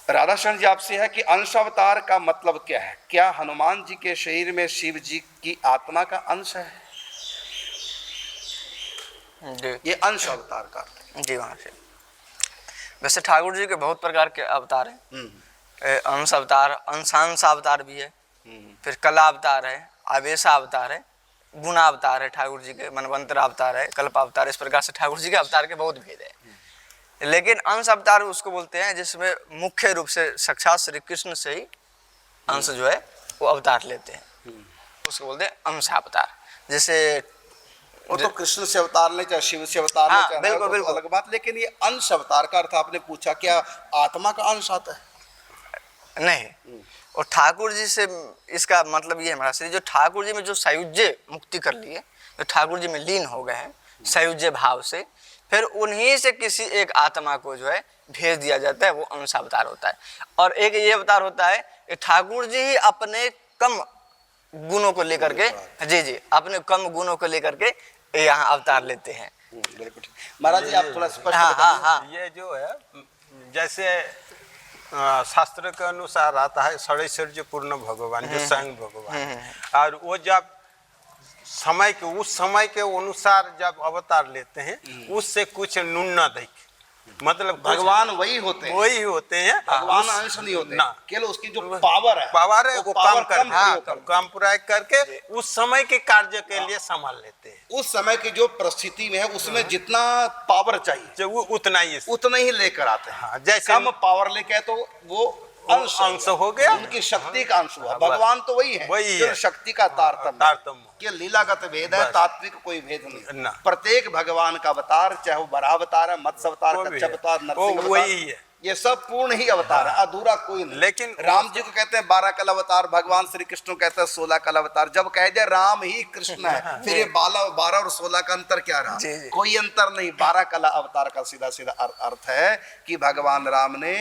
राधाशरण जी आपसे है कि अंश अवतार का मतलब क्या है? क्या हनुमान जी के शरीर में शिव जी की आत्मा का अंश है? जी ये अंश अवतार का अर्थ है। जी वहाँ से वैसे ठाकुर जी के बहुत प्रकार के अवतार हैं। अंश अवतार, अंशांश अवतार भी है, फिर कला अवतार है, आवेश अवतार है, गुणा अवतार है, ठाकुर जी के मनवंतर अवतार है, कल्प अवतार। इस प्रकार से ठाकुर जी के अवतार के बहुत भेद है। लेकिन अंश अवतार उसको बोलते हैं जिसमें मुख्य रूप से साक्षात श्री कृष्ण से ही अंश जो है वो अवतार लेते हैं, उसको बोलते हैं अंश अवतार। जैसे वो तो कृष्ण से अवतार ले चाहे शिव से अवतार ले, चाहे बिल्कुल बिल्कुल अलग बात। लेकिन ये अंश अवतार का अर्थ आपने पूछा, क्या आत्मा का अंश आता है? नहीं। और ठाकुर जी से इसका मतलब ये है महाराज श्री, जो ठाकुर जी में जो सायुज्य मुक्ति कर लिए, जो ठाकुर जी में लीन हो गए हैं सायुज्य भाव से, फिर उन्हीं से किसी एक आत्मा को जो है भेज दिया जाता है, वो अंश अवतार होता है। और एक ये अवतार होता है कि ठाकुर जी ही अपने कम गुणों को लेकर के, जी अपने कम गुणों को लेकर के यहाँ अवतार लेते हैं। महाराज जी आप थोड़ा स्पष्ट बताइए। ये जो है जैसे शास्त्र के अनुसार आता है षडैश्वर्य पूर्ण भगवान, जो स्वयं भगवान, और वो जब समय के उस समय के अनुसार जब अवतार लेते हैं, उससे कुछ न्यूनतम, मतलब भगवान वही होते हैं, भगवान अंश नहीं होते, केवल उसकी जो पावर है वो काम पूरा करके उस समय के कार्य के लिए संभाल लेते हैं। उस समय की जो परिस्थिति में है उसमें जितना पावर चाहिए वो उतना ही लेकर आते हैं। जैसे कम पावर लेके तो वो अंश हो गया, उनकी शक्ति का अंश हुआ। भगवान तो वही है, शक्ति का तारतम्य के लीलागत भेद है, तात्विक कोई भेद नहीं। प्रत्येक भगवान का अवतार, चाहे वो बराह अवतार है, मत्स्य अवतार, कच्छप अवतार, नरसिंह अवतार, ये सब पूर्ण ही अवतार है, अधूरा कोई नहीं। लेकिन राम जी को कहते हैं 12 कल अवतार, भगवान श्री कृष्ण को कहते हैं 16 कल अवतार। जब कह दिया राम ही कृष्ण है, फिर ये 12 और 16 का अंतर क्या रहा? कोई अंतर नहीं। 12 कला अवतार का सीधा सीधा अर्थ है कि भगवान राम ने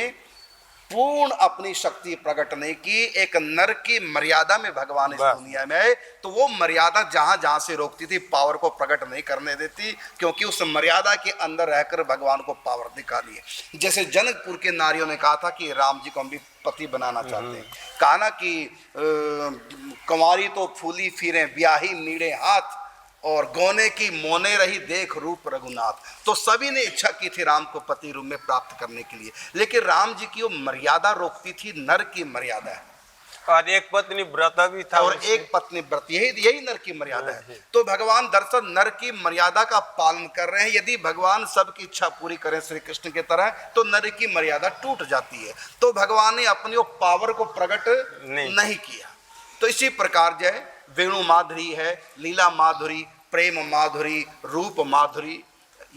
पूर्ण अपनी शक्ति प्रकट नहीं की। एक नर की मर्यादा में भगवान इस दुनिया में आए, तो वो मर्यादा जहां जहां से रोकती थी, पावर को प्रकट नहीं करने देती, क्योंकि उस मर्यादा के अंदर रहकर भगवान को पावर दिखा दी है। जैसे जनकपुर के नारियों ने कहा था कि राम जी को हम भी पति बनाना चाहते हैं। कहा ना कि कुंवारी तो फूली फिरे, ब्याही नीड़े हाथ, और गौने की मोने रही देख रूप रघुनाथ। तो सभी ने इच्छा की थी राम को पति रूप में प्राप्त करने के लिए, लेकिन राम जी की वो मर्यादा रोकती थी, नर की मर्यादा है। और एक पत्नी व्रत भी था, और एक पत्नी व्रत, यही नर की मर्यादा है। तो भगवान दरअसल नर की मर्यादा का पालन कर रहे हैं। यदि भगवान सबकी इच्छा पूरी करें श्री कृष्ण की तरह, तो नर की मर्यादा टूट जाती है। तो भगवान ने अपनी वो पावर को प्रकट नहीं किया। तो इसी प्रकार जो है वेणु माधुरी है, लीला माधुरी, प्रेम माधुरी, रूप माधुरी,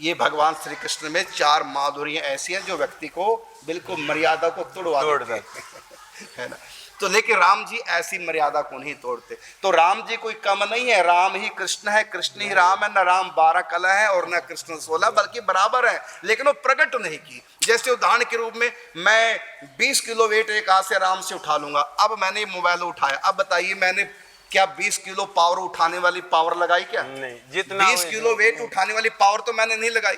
ये भगवान श्री कृष्ण में 4 माधुरियां ऐसी हैं जो व्यक्ति को बिल्कुल मर्यादा को तोड़वा देती है ना। तो लेकिन राम जी ऐसी मर्यादा को नहीं तोड़ते। तो राम जी कोई कम नहीं है, राम ही कृष्ण है, कृष्ण ही राम है। न राम 12 कला है और न कृष्ण 16, बल्कि बराबर है, लेकिन वो प्रकट नहीं की। जैसे उदाहरण के रूप में मैं 20 किलो वेट एक हाथ से आराम से उठा लूंगा। अब मैंने मोबाइल उठाया, अब बताइए मैंने क्या 20 किलो पावर उठाने वाली पावर लगाई? क्या नहीं, जितना 20 किलो वेट उठाने वाली पावर तो मैंने नहीं लगाई।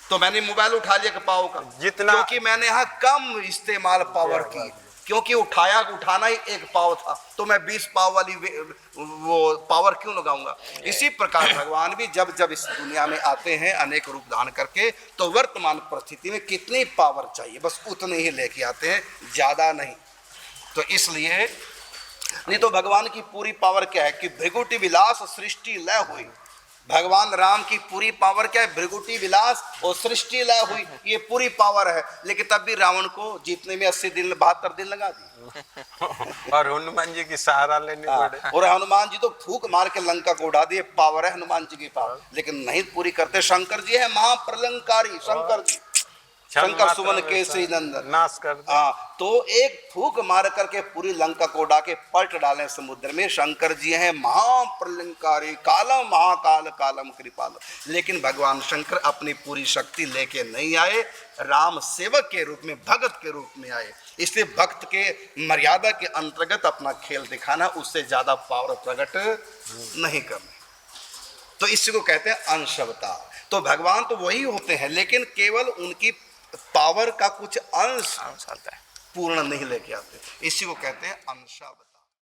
तो मैंने मोबाइल उठा लिया पावर का, जितना, क्योंकि मैंने यहाँ कम इस्तेमाल पावर की, क्योंकि उठाना ही एक पावर था, तो मैं 20 पावर वाली वो पावर क्यों लगाऊंगा? इसी प्रकार भगवान भी जब जब इस दुनिया में आते हैं अनेक रूप धारण करके, तो वर्तमान परिस्थिति में कितनी पावर चाहिए बस उतने ही लेके आते हैं, ज्यादा नहीं। तो इसलिए नहीं तो भगवान की पूरी पावर क्या है कि भृगुटी विलास सृष्टि लय हुई। भगवान राम की पूरी पावर क्या है? भृगुटी विलास और सृष्टि लय हुई, ये पूरी पावर है। लेकिन तब भी रावण को जीतने में 80 दिन 72 दिन लगा दिए। और हनुमान जी की सहारा लेने पड़े। और हनुमान जी तो फूक मार के लंका को उड़ा दिए। पावर है हनुमान जी की पावर, लेकिन नहीं पूरी करते। शंकर जी है महाप्रलंकारी, शंकर सुमन केसरी नंदन नाश कर। तो एक फूक मार करके पूरी लंका को उड़ा के पलट डालें समुद्र में। शंकर जी हैं महाप्रलंकारी, कालम महाकाल कालम कृपाल। लेकिन भगवान शंकर अपनी पूरी शक्ति लेके नहीं आए, राम सेवक के रूप में, भगत के रूप में आए। इसलिए भक्त के मर्यादा के अंतर्गत अपना खेल दिखाना, उससे ज्यादा पावर प्रकट नहीं करना। तो इसी को कहते हैं अंश अवतार। तो भगवान तो वही होते हैं, लेकिन केवल उनकी पावर का कुछ अंश अंश आता है। पूर्ण नहीं लेके आते, इसी को कहते हैं अंशावतार।